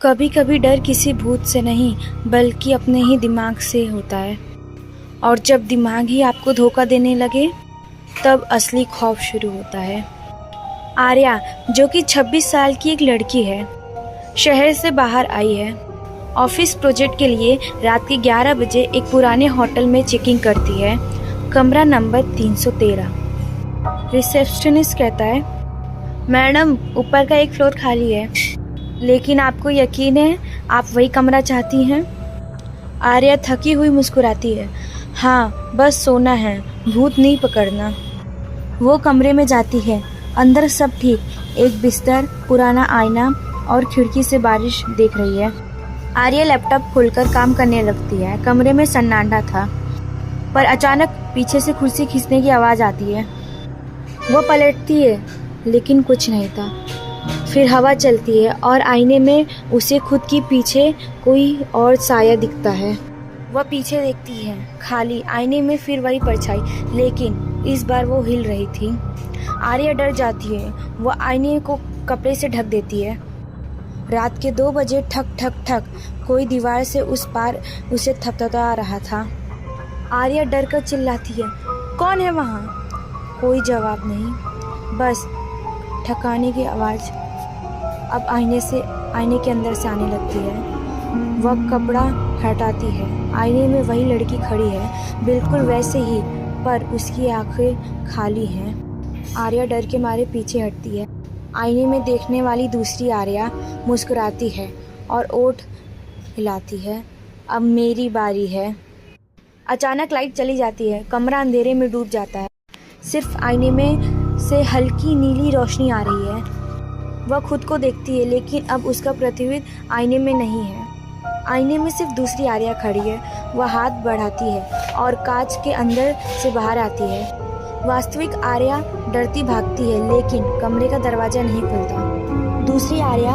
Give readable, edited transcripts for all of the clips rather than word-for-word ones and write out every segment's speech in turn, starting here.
कभी कभी डर किसी भूत से नहीं बल्कि अपने ही दिमाग से होता है। और जब दिमाग ही आपको धोखा देने लगे तब असली खौफ शुरू होता है। आर्या, जो कि 26 साल की एक लड़की है, शहर से बाहर आई है। ऑफिस प्रोजेक्ट के लिए रात के 11 बजे एक पुराने होटल में चेकिंग करती है, कमरा नंबर 313। रिसेप्शनिस्ट कहता है, मैडम ऊपर का एक फ्लोर खाली है, लेकिन आपको यकीन है आप वही कमरा चाहती हैं? आर्या थकी हुई मुस्कुराती है, हाँ बस सोना है, भूत नहीं पकड़ना। वो कमरे में जाती है। अंदर सब ठीक, एक बिस्तर, पुराना आईना और खिड़की से बारिश देख रही है। आर्या लैपटॉप खोलकर काम करने लगती है। कमरे में सन्नाटा था, पर अचानक पीछे से कुर्सी खींचने की आवाज़ आती है। वो पलटती है, लेकिन कुछ नहीं था। फिर हवा चलती है और आईने में उसे खुद के पीछे कोई और साया दिखता है। वह पीछे देखती है, खाली। आईने में फिर वही परछाई, लेकिन इस बार वो हिल रही थी। आर्या डर जाती है। वह आईने को कपड़े से ढक देती है। रात के 2 बजे ठक ठक ठक कोई दीवार से उस पार उसे थपथपा रहा था। आर्या डर कर चिल्लाती है, कौन है वहाँ? कोई जवाब नहीं, बस ठकाने की आवाज़ अब आईने के अंदर से आने लगती है। वह कपड़ा हटाती है। आईने में वही लड़की खड़ी है, बिल्कुल वैसे ही, पर उसकी आंखें खाली हैं। आर्या डर के मारे पीछे हटती है। आईने में देखने वाली दूसरी आर्या मुस्कुराती है और ओठ हिलाती है, अब मेरी बारी है। अचानक लाइट चली जाती है। कमरा अंधेरे में डूब जाता है। सिर्फ आईने में से हल्की नीली रोशनी आ रही है। वह खुद को देखती है, लेकिन अब उसका प्रतिबिंब आईने में नहीं है। आईने में सिर्फ दूसरी आर्या खड़ी है। वह हाथ बढ़ाती है और कांच के अंदर से बाहर आती है। वास्तविक आर्या डरती भागती है, लेकिन कमरे का दरवाजा नहीं खुलता। दूसरी आर्या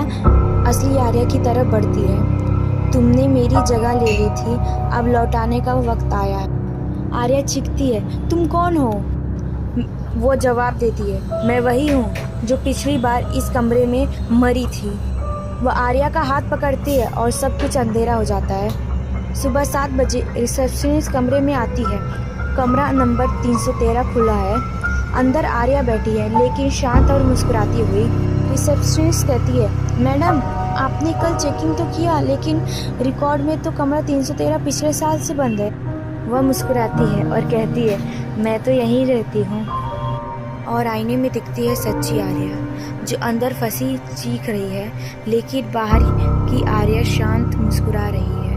असली आर्या की तरफ बढ़ती है। तुमने मेरी जगह ले ली थी, अब लौटाने का वक्त आया है। आर्या चीखती है, तुम कौन हो? वो जवाब देती है, मैं वही हूँ जो पिछली बार इस कमरे में मरी थी। वह आर्या का हाथ पकड़ती है और सब कुछ अंधेरा हो जाता है। सुबह 7 बजे रिसेप्शनिस्ट कमरे में आती है। कमरा नंबर 313 खुला है। अंदर आर्या बैठी है, लेकिन शांत और मुस्कुराती हुई। रिसेप्शनिस्ट कहती है, मैडम आपने कल चेकिंग तो किया, लेकिन रिकॉर्ड में तो कमरा 313 पिछले साल से बंद है। वह मुस्कुराती है और कहती है, मैं तो यहीं रहती हूँ। और आईने में दिखती है सच्ची आर्या, जो अंदर फंसी चीख रही है, लेकिन बाहर की आर्या शांत मुस्कुरा रही है।